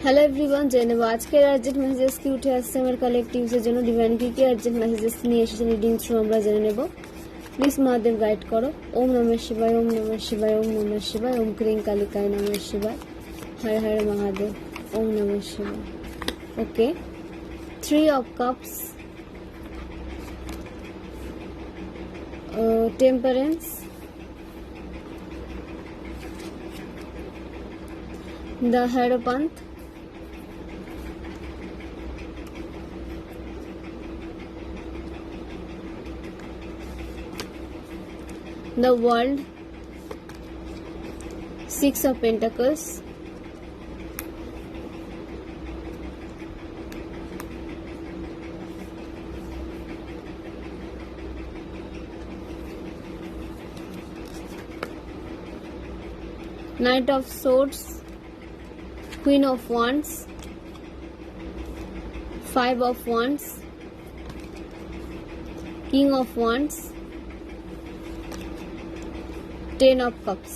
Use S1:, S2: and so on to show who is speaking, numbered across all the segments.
S1: Hello everyone, জেনে নেব আজকের আর্জেন্ট মেসেজেস কি উঠে আসছে আমার কালেকটিভসের জন্য। ডিভাইন কি কি আর্জেন্ট মেসেজেস নিয়ে এসেছে রিডিং থ্রু আমরা জেনে নেব। প্লিজ মহাদেব গাইড করো। ওম নমঃ শিবায়, ওম নমঃ শিবায়, ওম নমঃ শিবায়, ওম ক্রিং কালিকায় নমঃ শিবায়, হর হর মহাদেব, ওম নমঃ শিবায়। ওকে, 3 of cups, temperance, the Hierophant, the World, 6 of Pentacles, Knight of Swords, Queen of Wands, 5 of Wands, King of Wands, 10 of Cups।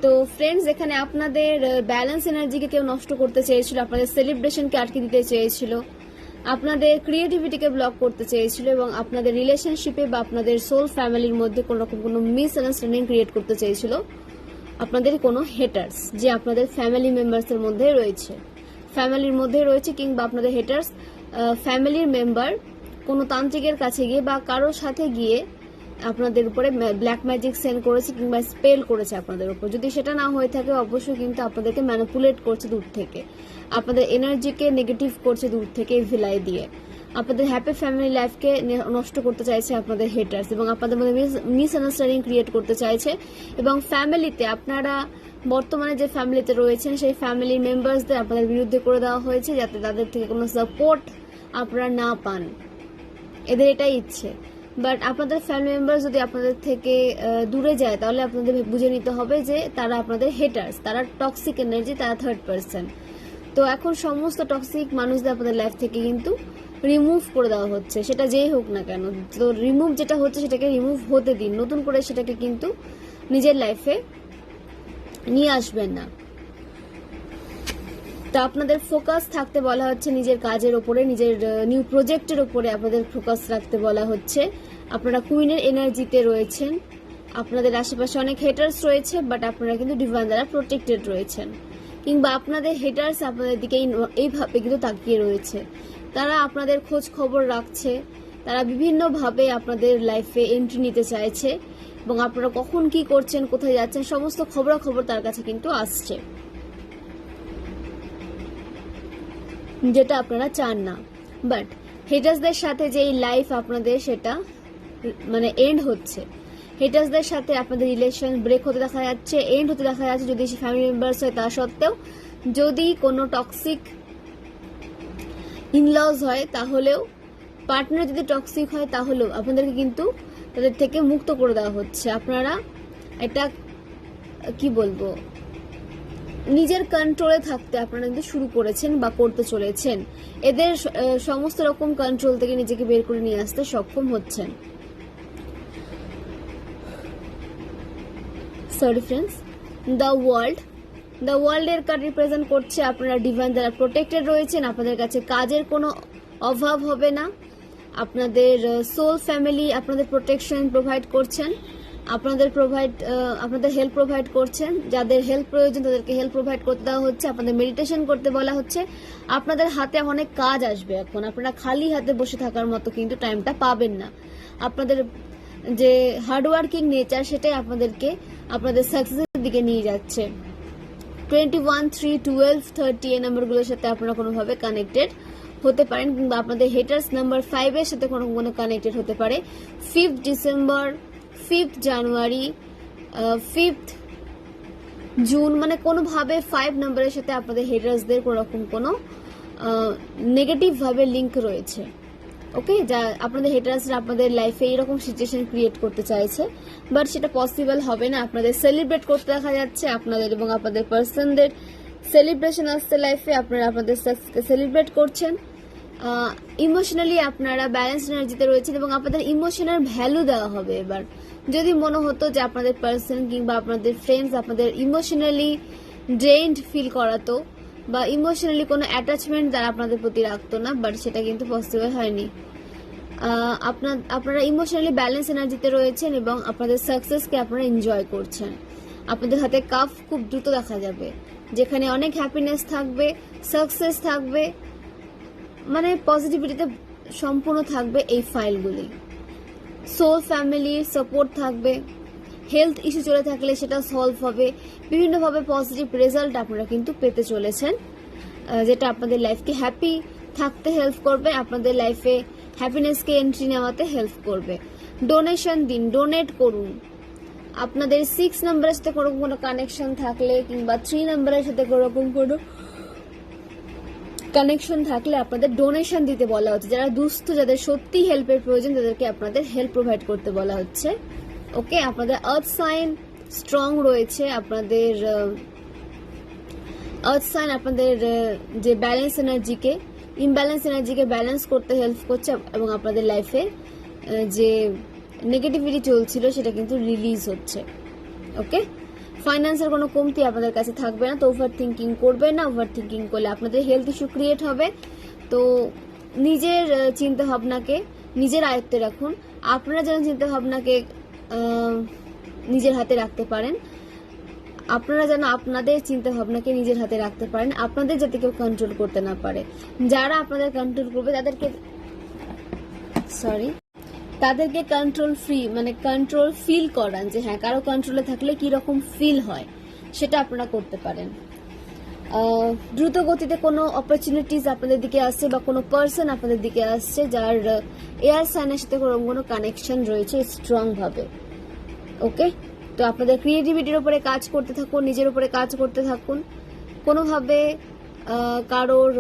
S1: তো ফ্রেন্ডস, এখানে আপনাদের ব্যালেন্স এনার্জিকে কেউ নষ্ট করতে চেয়েছিল, আপনাদের সেলিব্রেশনকে আটকে দিতে চেয়েছিল, আপনাদের ক্রিয়েটিভিটিকে ব্লক করতে চেয়েছিল এবং আপনাদের রিলেশনশিপে বা আপনাদের সোল ফ্যামিলির মধ্যে কোনো রকম কোনো মিসআন্ডারস্ট্যান্ডিং ক্রিয়েট করতে চেয়েছিল আপনাদের কোনো হেটার্স, যে আপনাদের ফ্যামিলি মেম্বার্সের মধ্যে রয়েছে কিংবা আপনাদের হেটার্স ফ্যামিলির মেম্বার কোনো তান্ত্রিকের কাছে গিয়ে বা কারোর সাথে গিয়ে আপনাদের উপরে ব্ল্যাক ম্যাজিক সেন্ড করেছে কিংবা স্পেল করেছে আপনাদের উপর। যদি সেটা না হয়ে থাকে অবশ্যই কিন্তু আপনাদেরকে ম্যানিপুলেট করছে দূর থেকে, আপনাদের এনার্জিকে নেগেটিভ করছে দূর থেকে ভিলাই দিয়ে, আপনাদের হ্যাপি ফ্যামিলি লাইফকে নষ্ট করতে চাইছে আপনাদের হেটার্স এবং আপনাদের মধ্যে মিসআন্ডারস্ট্যান্ডিং ক্রিয়েট করতে চাইছে। এবং ফ্যামিলিতে আপনারা বর্তমানে যে ফ্যামিলিতে রয়েছেন সেই ফ্যামিলির মেম্বার্সদের আপনাদের বিরুদ্ধে করে দেওয়া হয়েছে যাতে তাদের থেকে কোনো সাপোর্ট আপনারা না পান, এদের এটাই ইচ্ছে। বাট আপনাদের ফ্যামিলি মেম্বার যদি আপনাদের থেকে দূরে যায় তাহলে আপনাদের বুঝে নিতে হবে যে তারা আপনাদের হেটার্স, তারা টক্সিক এনার্জি, তারা থার্ড পার্সন। তো এখন সমস্ত টক্সিক মানুষদের আপনাদের লাইফ থেকে কিন্তু রিমুভ করে দেওয়া হচ্ছে, সেটা যেই হোক না কেন। তো রিমুভ যেটা হচ্ছে সেটাকে রিমুভ হতে দিন, নতুন করে সেটাকে কিন্তু নিজের লাইফে নিয়ে আসবেন না। তা আপনাদের ফোকাস থাকতে বলা হচ্ছে নিজের কাজের ওপরে, নিজের নিউ প্রজেক্টের ওপরে আপনাদের ফোকাস রাখতে বলা হচ্ছে। আপনারা কুইনের এনার্জিতে রয়েছেন, আপনাদের আশেপাশে অনেক হেটার্স রয়েছে বাট আপনারা কিন্তু ডিভাইন দ্বারা প্রোটেক্টেড রয়েছেন, কিংবা আপনাদের হেটার্স আপনাদের দিকে এইভাবে কিন্তু তাকিয়ে রয়েছে, তারা আপনাদের খোঁজ খবর রাখছে, তারা বিভিন্নভাবে আপনাদের লাইফে এন্ট্রি নিতে চাইছে এবং আপনারা কখন কি করছেন, কোথায় যাচ্ছেন সমস্ত খবরাখবর তার কাছে কিন্তু আসছে, যেটা আপনারা চান না। বাট হেটার্সদের সাথে যে লাইফ আপনাদের সেটা মানে এন্ড হচ্ছে, হেটার্সদের সাথে আপনাদের রিলেশন ব্রেক হতে দেখা যাচ্ছে, এন্ড হতে দেখা যাচ্ছে। যদি সে ফ্যামিলি মেম্বার্স হয় তা সত্ত্বেও, যদি কোনো টক্সিক ইনলজ হয় তাহলেও, পার্টনার যদি টক্সিক হয় তাহলেও আপনাদেরকে কিন্তু তাদের থেকে মুক্ত করে দেওয়া হচ্ছে। আপনারা এটা কি বলবো, নিজের কন্ট্রোলে থাকতে আপনারা কিন্তু শুরু করেছেন বা করতে চলেছেন, এদের সমস্ত রকম কন্ট্রোল থেকে নিজেকে বের করে নিয়ে আসতে সক্ষম হচ্ছেন। সরি ফ্রেন্ডস, দ্য ওয়ার্ল্ড এর কার্ড রিপ্রেজেন্ট করছে আপনারা ডিভাইন দ্বারা প্রোটেক্টেড রয়েছেন, আপনাদের কাছে কাজের কোনো অভাব হবে না, আপনাদের সোল ফ্যামিলি আপনাদের প্রোটেকশন প্রোভাইড করছেন, আপনাদের হেল্প প্রোভাইড করছেন, যাদের হেল্প প্রয়োজন তাদেরকে হেল্প প্রোভাইড করতে দেওয়া হচ্ছে, আপনাদের মেডিটেশন করতে বলা হচ্ছে। আপনাদের হাতে অনেক কাজ আসবে, এখন আপনারা খালি হাতে বসে থাকার মতো কিন্তু টাইমটা পাবেন না। আপনাদের যে হার্ডওয়ার্কিং নেচার সেটাই আপনাদেরকে আপনাদের সাকসেসের দিকে নিয়ে যাচ্ছে। 21, 3, 12, 30 এই নাম্বারগুলোর সাথে আপনারা কোনোভাবে কানেক্টেড হতে পারেন, কিংবা আপনাদের হেটার্স নাম্বার 5 এর সাথে কোনো কানেক্টেড হতে পারে। 5th ডিসেম্বর, 5th জানুয়ারি, 5th জুন, মানে কোনোভাবে 5 নাম্বারের সাথে আপনাদের হেটার্সদের কোনো রকম কোনো নেগেটিভ ভাবে লিঙ্ক রয়েছে। ওকে, যা আপনাদের হেটার্সরা আপনাদের লাইফে এরকম সিচুয়েশন ক্রিয়েট করতে চাইছে বাট সেটা পসিবল হবে না। আপনাদের সেলিব্রেট করতে দেখা যাচ্ছে, আপনাদের এবং আপনাদের পার্সনদের সেলিব্রেশন আসছে লাইফে, আপনারা আপনাদের সাকসেসকে সেলিব্রেট করছেন। ইমোশনালি আপনারা ব্যালেন্স এনার্জিতে রয়েছেন এবং আপনাদের ইমোশনের ভ্যালু দেওয়া হবে। এবার যদি মনে হতো যে আপনাদের পার্সন কিংবা আপনাদের ফ্রেন্ডস আপনাদের ইমোশনালি ড্রেইনড ফিল করাতো, বা ইমোশনালি কোনো অ্যাটাচমেন্ট তারা আপনাদের প্রতি রাখতো না, বাট সেটা কিন্তু পসিবল হয়নি। আপনারা ইমোশনালি ব্যালেন্স এনার্জিতে রয়েছেন এবং আপনাদের সাকসেসকে আপনারা এনজয় করছেন। আপনাদের হাতে কাপ খুব দ্রুত দেখা যাবে, যেখানে অনেক হ্যাপিনেস থাকবে, সাকসেস থাকবে, মানে পজিটিভিটিতে সম্পূর্ণ থাকবে এই ফাইলগুলি। সোল ফ্যামিলির সাপোর্ট থাকবে, হেলথ ইস্যু চলে থাকলে সেটা সলভ হবে, বিভিন্নভাবে পজিটিভ রেজাল্ট আপনারা কিন্তু পেতে চলেছেন, যেটা আপনাদের লাইফকে হ্যাপি থাকতে হেল্প করবে, আপনাদের লাইফে হ্যাপিনেসকে এন্ট্রি নেওয়াতে হেল্প করবে। ডোনেশন দিন, ডোনেট করুন। আপনাদের 6 নাম্বারের সাথে কোনো কানেকশন থাকলে কিংবা 3 নাম্বারের সাথে কোনো কানেকশন থাকলে আপনাদের ডোনেশন দিতে বলা হচ্ছে। যারা দুস্থ, যাদের সত্যি হেল্পের প্রয়োজন, তাদেরকে আপনাদের হেল্প প্রোভাইড করতে বলা হচ্ছে। ওকে, আপনাদের আর্থ সাইন স্ট্রং রয়েছে, আপনাদের আর্থ সাইন আপনাদের যে ব্যালেন্স এনার্জিকে, ইমব্যালেন্স এনার্জিকে ব্যালেন্স করতে হেল্প করছে এবং আপনাদের লাইফে যে নেগেটিভিটি চলছিল সেটা কিন্তু রিলিজ হচ্ছে। ওকে, ফাইন্যান্সের কোনো কমতি আপনাদের কাছে থাকবে না, তো ওভার থিঙ্কিং করবেন না। ওভার থিঙ্কিং করলে আপনাদের হেলথ ইস্যু ক্রিয়েট হবে। তো নিজের চিন্তা ভাবনাকে নিজের আয়ত্তে রাখুন। আপনারা যেন চিন্তা ভাবনাকে নিজের হাতে রাখতে পারেন, আপনারা যেন আপনাদের চিন্তা ভাবনাকে নিজের হাতে রাখতে পারেন, আপনাদের যাতে কেউ কন্ট্রোল করতে না পারে। যারা আপনাদের কন্ট্রোল করবে তাদেরকে কন্ট্রোল ফ্রি, মানে কন্ট্রোল ফিল করান, যে হ্যাঁ কারো কন্ট্রোলে থাকলে কি রকম ফিল হয় সেটা আপনারা করতে পারেন। দ্রুত গতিতে কোনো অপরচুনিটিস আপনাদের দিকে আসছে বা কোনো পার্সন আপনাদের দিকে আসছে যার এয়ার সাইনের সাথে কোনো কানেকশন রয়েছে স্ট্রং ভাবে। ওকে, তো আপনাদের ক্রিয়েটিভিটির উপরে কাজ করতে থাকুন, নিজের উপরে কাজ করতে থাকুন। কোনোভাবে কারোর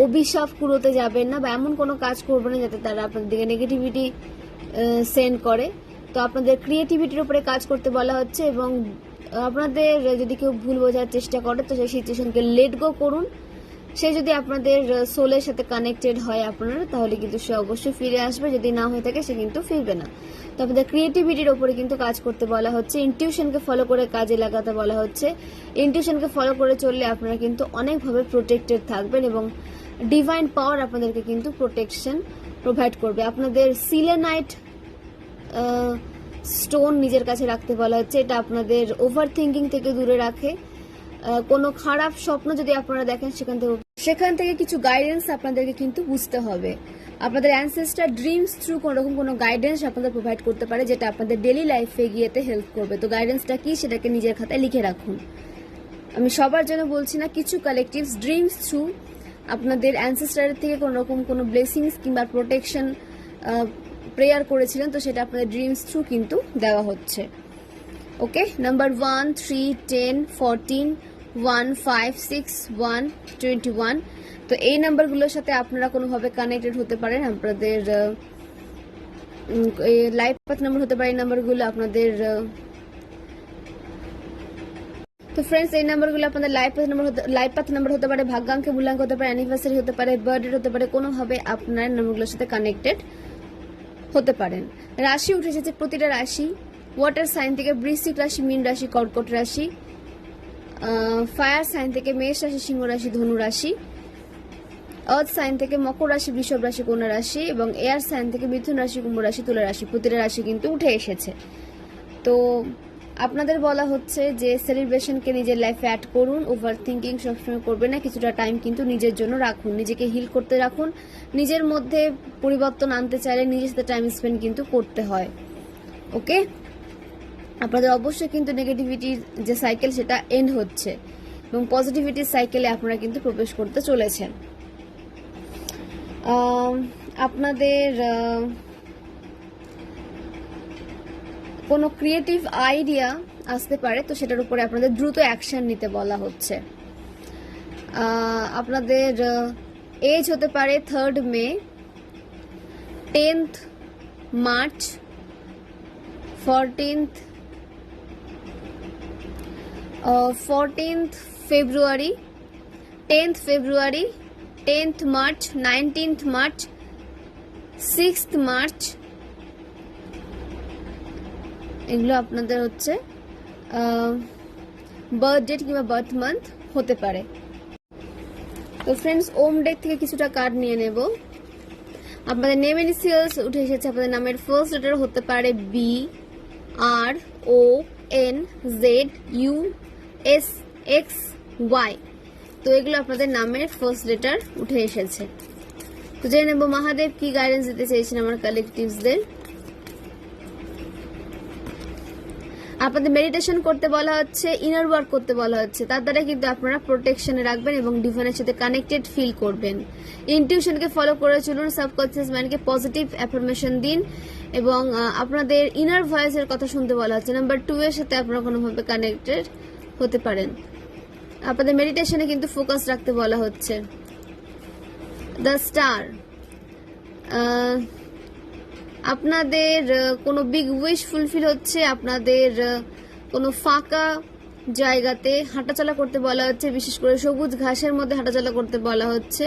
S1: অভিশাপ কুড়োতে যাবেন না বা এমন কোনো কাজ করবেন না যাতে তারা আপনাদের দিকে নেগেটিভিটি সেন্ড করে। তো আপনাদের ক্রিয়েটিভিটির উপরে কাজ করতে বলা হচ্ছে এবং আপনাদের যদি কেউ ভুল বোঝার চেষ্টা করে তো সেই সিচুয়েশনকে লেট গো করুন। সে যদি আপনাদের সোলের সাথে কানেক্টেড হয় আপনারা, তাহলে কিন্তু সে অবশ্যই ফিরে আসবে, যদি না হয়ে থাকে সে কিন্তু ফিরবে না। তো আপনাদের ক্রিয়েটিভিটির ওপরে কিন্তু কাজ করতে বলা হচ্ছে, ইনটিউশনকে ফলো করে কাজে লাগাতে বলা হচ্ছে। ইনটিউশনকে ফলো করে চললে আপনারা কিন্তু অনেকভাবে প্রোটেক্টেড থাকবেন এবং ডিভাইন পাওয়ার আপনাদেরকে কিন্তু প্রোটেকশন প্রোভাইড করবে। আপনাদের সিলেনাইট স্টোন নিজের কাছে রাখতে বলা হচ্ছে, এটা আপনাদের ওভার থিঙ্কিং থেকে দূরে রাখে। কোনো খারাপ স্বপ্ন যদি আপনারা দেখেন সেখান থেকে কিছু গাইডেন্স আপনাদেরকে কিন্তু বুঝতে হবে। আপনাদের অ্যানসেস্টার ড্রিমস থ্রু কোনো গাইডেন্স আপনাদের প্রোভাইড করতে পারে, যেটা আপনাদের ডেইলি লাইফে এগিয়েতে হেল্প করবে। তো গাইডেন্সটা কি সেটাকে নিজের খাতায় লিখে রাখুন। আমি সবার জন্য বলছি না, কিছু কালেকটিভস ড্রিমস থ্রু আপনাদের অ্যানসেস্টারের থেকে কোনো ব্লেসিংস কিংবা প্রোটেকশন প্রেয়ার করেছিলেন, তো সেটা আপনাদের ড্রিমস থ্রু কিন্তু দেওয়া হচ্ছে। ওকে, নাম্বার 1, 3, 10, 14, 1, 5, 6, 1, 21। তো এই নাম্বারগুলোর সাথে আপনারা কোনোভাবে কানেক্টেড হতে পারেন। আপনাদের লাইফ পাথ নাম্বার হতে পারে এই নাম্বারগুলো আপনাদের। তো ফ্রেন্ডস, এই নাম্বারগুলো আপনাদের লাইফ পাথ নাম্বার হতে পারে, ভাগ্যাঙ্ক মূল্যাঙ্ক হতে পারে, অ্যানিভার্সারি হতে পারে, বার্থডে হতে পারে, কোনোভাবে আপনার নাম্বারগুলোর সাথে কানেক্টেড হতে পারেন। রাশি উঠে এসেছে প্রতিটা রাশি, ওয়াটার সাইন থেকে বৃশ্চিক রাশি, মীন রাশি, কর্কট রাশি, ফায়ার সাইন থেকে মেষ রাশি, সিংহ রাশি, ধনু রাশি, আর্থ সাইন থেকে মকর রাশি, বৃষভ রাশি, কন্যা রাশি এবং এয়ার সাইন থেকে মিথুন রাশি, কুম্ভ রাশি, তুলা রাশি। প্রতিটা রাশি কিন্তু উঠে এসেছে। তো আপনাদের বলা হচ্ছে যে সেলিব্রেশনকে নিজের লাইফে অ্যাড করুন, ওভার থিঙ্কিং সবসময় করবেন না, কিছুটা টাইম কিন্তু নিজের জন্য রাখুন, নিজেকে হিল করতে রাখুন। নিজের মধ্যে পরিবর্তন আনতে চাইলে নিজের সাথে টাইম স্পেন্ড কিন্তু করতে হয়। ওকে, আপনাদের অবশ্যই কিন্তু নেগেটিভিটির যে সাইকেল সেটা এন্ড হচ্ছে এবং পজিটিভিটির সাইকেলে আপনারা কিন্তু প্রবেশ করতে চলেছেন। আপনাদের কোনো ক্রিয়েটিভ আইডিয়া আসতে পারে, তো সেটার উপরে আপনাদের দ্রুত অ্যাকশন নিতে বলা হচ্ছে। আপনাদের এজ হতে পারে 3rd মে, 10th মার্চ, 14th ফেব্রুয়ারি, 10th ফেব্রুয়ারি, 10th March, 19th March, 6th March. এগুলো আপনাদের হচ্ছে বার্থ ডেট কিংবা বার্থ মান্থ হতে পারে। তো ফ্রেন্ডস, ওম ডেক থেকে কিছুটা কার্ড নিয়ে নেব। আপনাদের নেম ইনিশিয়ালস উঠে এসেছে। আপনাদের নামের ফার্স্ট লেটার হতে পারে B, R, O, N, Z, U, S, X, Y. তো এগুলো আপনাদের নামের ফার্স্ট লেটার উঠে এসেছে। তো জেনে নেব মহাদেব কি গাইডেন্স দিতে চেয়েছেন আমার কালেকটিভসদের। আপনাদের মেডিটেশন করতে বলা হচ্ছে, ইনার ওয়ার্ক করতে বলা হচ্ছে। তার দ্বারা কিন্তু আপনারা প্রোটেকশনে রাখবেন এবং ডিভাইনের সাথে কানেক্টেড ফিল করবেন। ইনটিউশনকে ফলো করে চলুন, সাবকনসিয়াস মাইন্ডকে পজিটিভ অ্যাফার্মেশন দিন এবং আপনাদের ইনার ভয়েসের কথা শুনতে বলা হচ্ছে। নাম্বার 2 এর সাথে আপনারা কোনোভাবে কানেক্টেড হতে পারেন। আপনাদের মেডিটেশনে কিন্তু ফোকাস রাখতে বলা হচ্ছে। দ্য স্টার, আপনাদের কোনো বিগ উইশ ফুলফিল হচ্ছে। আপনাদের কোনো ফাঁকা জায়গাতে হাঁটাচলা করতে বলা হচ্ছে, বিশেষ করে সবুজ ঘাসের মধ্যে হাঁটাচলা করতে বলা হচ্ছে।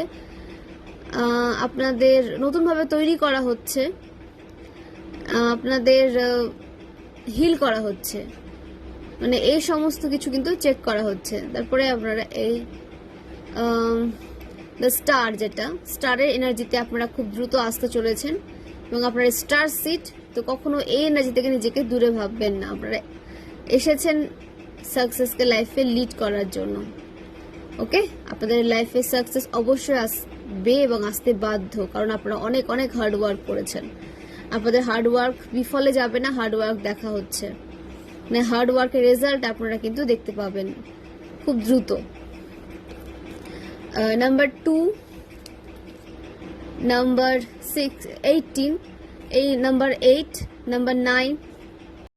S1: আপনাদের নতুনভাবে তৈরি করা হচ্ছে, আপনাদের হিল করা হচ্ছে, মানে এই সমস্ত কিছু কিন্তু চেক করা হচ্ছে। তারপরে আপনারা এই দ্য স্টার, যেটা স্টারের এনার্জিতে আপনারা খুব দ্রুত আসতে চলেছেন এবং আপনার স্টার সিট। তো কখনো এই এনার্জি থেকে নিজেকে দূরে ভাববেন না। আপনারা এসেছেন সাকসেসকে লাইফে লিড করার জন্য। ওকে, আপনাদের লাইফে সাকসেস অবশ্যই আসবে এবং আসতে বাধ্য, কারণ আপনারা অনেক অনেক হার্ড ওয়ার্ক করেছেন। আপনাদের হার্ড ওয়ার্ক বিফলে যাবে না, হার্ড ওয়ার্ক দেখা হচ্ছে, মানে হার্ড ওয়ার্কের রেজাল্ট আপনারা কিন্তু দেখতে পাবেন খুব দ্রুত। নাম্বার 2, নাম্বার 6, 18, এই নাম্বার 8, নাম্বার 9,